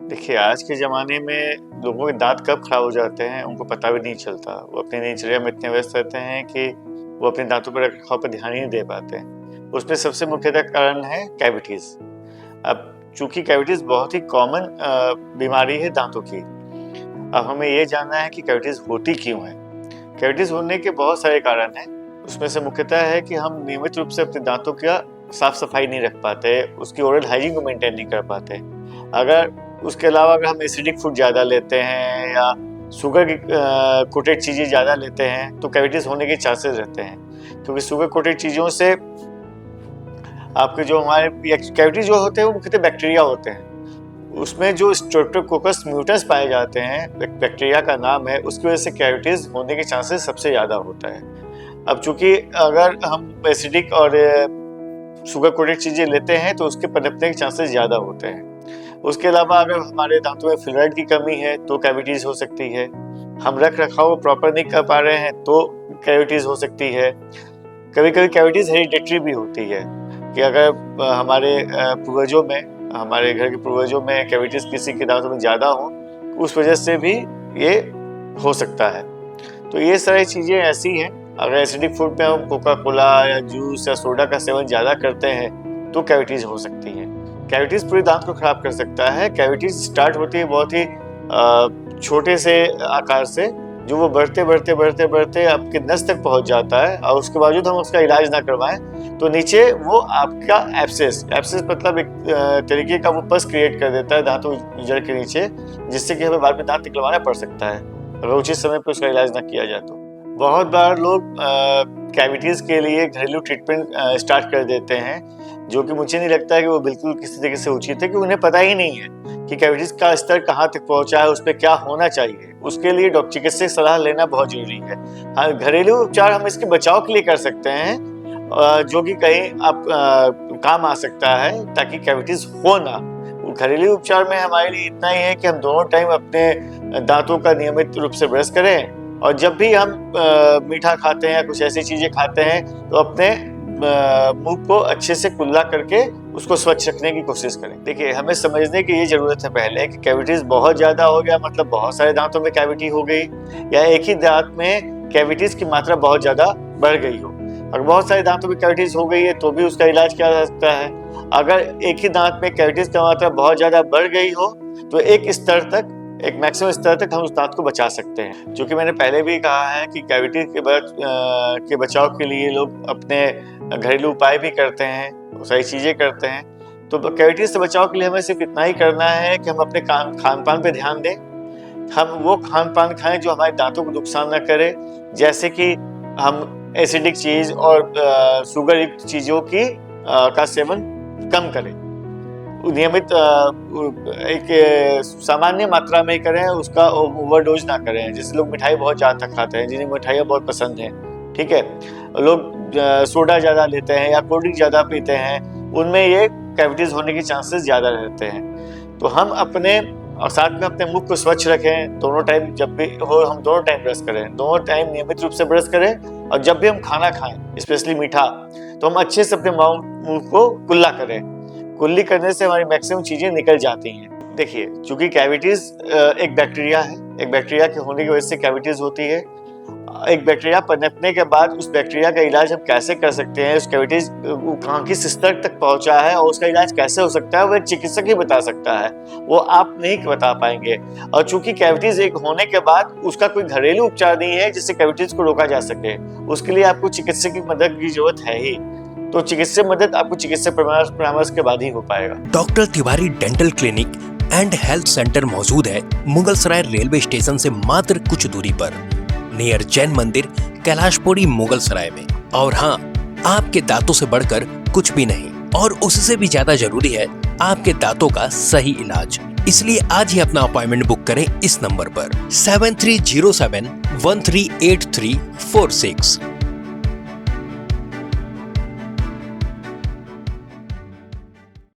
देखिए, आज के ज़माने में लोगों के दाँत कब खराब हो जाते हैं, उनको पता भी नहीं चलता। वो अपनी दिनचर्या में इतने व्यस्त रहते हैं कि वो अपने दाँतों पर रख-रखाव पे ध्यान ही नहीं दे पाते हैं। उसमें सबसे मुख्यतः कारण है कैविटीज़। अब चूँकि कैविटीज़ बहुत ही कॉमन बीमारी है दाँतों की। अब हमें ये जानना है कि कैविटीज़ होती क्यों हैं? कैविटीज़ होने के बहुत सारे कारण हैं। उसमें से मुख्यतः है कि हम नियमित रूप से अपने दाँतों का साफ-सफाई नहीं रख पाते, उसकी ओरल हाइजीन को मेंटेन नहीं कर पाते। अगर उसके अलावा अगर हम एसिडिक फूड ज़्यादा लेते हैं या शुगर की कोटेड चीज़ें ज़्यादा लेते हैं तो कैविटीज़ होने के चांसेस रहते हैं, क्योंकि शुगर कोटेड चीज़ों से आपके जो हमारे कैविटीज़ जो होते हैं वो मुख्यतः बैक्टीरिया होते हैं। उसमें जो स्ट्रेप्टोकोकस म्यूटस पाए जाते हैं, बैक्टीरिया का नाम है, उसकी वजह से कैविटीज़ होने के चांसेस सबसे ज़्यादा होता है। अब चूँकि अगर हम एसिडिक और शुगर कोटेड चीज़ें लेते हैं तो उसके पनपने के चांसेस ज़्यादा होते हैं। उसके अलावा अगर हमारे दांतों में फ्लोराइड की कमी है तो कैविटीज़ हो सकती है। हम रख-रखाव प्रॉपर नहीं कर पा रहे हैं तो कैविटीज़ हो सकती है। कभी-कभी कैविटीज़ हेरिडिटरी भी होती है कि अगर हमारे पूर्वजों में, हमारे घर के पूर्वजों में कैविटीज़ किसी के दांतों में ज़्यादा हो, उस वजह से भी ये हो सकता है। तो ये सारी चीज़ें ऐसी हैं, अगर एसिडिक फूड में हम कोका कोला या जूस या सोडा का सेवन ज़्यादा करते हैं तो कैविटीज़ हो सकती हैं। कैविटीज़ पूरे दांत को खराब कर सकता है। कैविटीज़ स्टार्ट होती है बहुत ही छोटे से आकार से, जो वो बढ़ते आपके नस तक पहुंच जाता है और उसके बावजूद हम उसका इलाज ना करवाएं तो नीचे वो आपका एब्सेस मतलब एक तरीके का वो पस क्रिएट कर देता है दांतों जड़ के नीचे, जिससे कि हमें बाद में दांत निकलवाना पड़ सकता है अगर उचित समय पर उसका इलाज ना किया जाए तो। बहुत बार लोग कैविटीज़ के लिए घरेलू ट्रीटमेंट स्टार्ट कर देते हैं, जो कि मुझे नहीं लगता है कि वो बिल्कुल किसी तरीके से उचित है, कि उन्हें पता ही नहीं है कि कैविटीज़ का स्तर कहाँ तक पहुँचा है, उस पे क्या होना चाहिए। उसके लिए चिकित्सक सलाह लेना बहुत ज़रूरी है। हाँ, घरेलू उपचार हम इसके बचाव के लिए कर सकते हैं, जो कि कहीं आप काम आ सकता है ताकि कैविटीज़ हो ना। घरेलू उपचार में हमारे लिए इतना ही है कि हम दोनों टाइम अपने दांतों का नियमित रूप से ब्रश करें और जब भी हम मीठा खाते हैं या कुछ ऐसी चीज़ें खाते हैं तो अपने मुंह को अच्छे से कुल्ला करके उसको स्वच्छ रखने की कोशिश करें। देखिए, हमें समझने की ये ज़रूरत है पहले कि कैविटीज़ बहुत ज़्यादा हो गया मतलब बहुत सारे दांतों में कैविटी हो गई, या एक ही दांत में कैविटीज़ की मात्रा बहुत ज़्यादा बढ़ गई हो। अगर बहुत सारे दांतों में कैविटीज़ हो गई है तो भी उसका इलाज किया जा सकता है। अगर एक ही दांत में कैविटीज़ की मात्रा बहुत ज़्यादा बढ़ गई हो तो एक मैक्सिमम स्तर तक हम उस दांत को बचा सकते हैं। जो कि मैंने पहले भी कहा है कि कैविटी के बचाव के लिए लोग अपने घरेलू उपाय भी करते हैं, सारी चीज़ें करते हैं। तो कैविटीज़ से बचाव के लिए हमें सिर्फ इतना ही करना है कि हम अपने खान पान पे ध्यान दें। हम वो खान पान खाएं जो हमारे दांतों को नुकसान न करे, जैसे कि हम एसिडिक चीज़ और शुगर युक्त चीज़ों का सेवन कम करें। नियमित एक सामान्य मात्रा में करें, उसका ओवरडोज ना करें। जैसे लोग मिठाई बहुत ज़्यादा खाते हैं, जिन्हें मिठाइयाँ बहुत पसंद हैं, ठीक है, लोग सोडा ज़्यादा लेते हैं या कोल्ड ड्रिंक ज़्यादा पीते हैं, उनमें ये कैविटीज़ होने के चांसेस ज़्यादा रहते हैं। तो हम अपने और साथ में अपने मुख को स्वच्छ रखें। दोनों टाइम जब भी हो हम दोनों टाइम ब्रश करें, दोनों टाइम नियमित रूप से ब्रश करें। और जब भी हम खाना खाएं, स्पेशली मीठा, तो हम अच्छे से अपने मुंह को कुल्ला करें। कुल्ली करने से हमारी मैक्सिमम चीज़ें निकल जाती हैं। देखिए, चूँकि कैविटीज़ एक बैक्टीरिया है, एक बैक्टीरिया के होने की वजह से कैविटीज़ होती है। एक बैक्टीरिया पनपने के बाद उस बैक्टीरिया का इलाज हम कैसे कर सकते हैं, उस कैविटीज़ कहाँ किस स्तर तक पहुँचा है और उसका इलाज कैसे हो सकता है, वो एक चिकित्सक ही बता सकता है, वो आप नहीं बता पाएंगे। और चूँकि कैविटीज़ एक होने के बाद उसका कोई घरेलू उपचार नहीं है जिससे कैविटीज़ को रोका जा सके, उसके लिए आपको चिकित्सक की मदद की जरूरत है ही। तो चिकित्सक मदद आपको चिकित्सक परामर्श के बाद ही हो पाएगा। Doctor Tiwari dental clinic and health centre मौजूद है मुगलसराय रेलवे स्टेशन से मात्र कुछ दूरी पर, नियर जैन मंदिर, कैलाशपुरी, मुगलसराय में। और हाँ, आपके दांतों से बढ़कर कुछ भी नहीं, और उससे भी ज्यादा जरूरी है आपके दांतों का सही इलाज। इसलिए आज ही अपना अपॉइंटमेंट बुक करें इस नंबर पर 7307138346।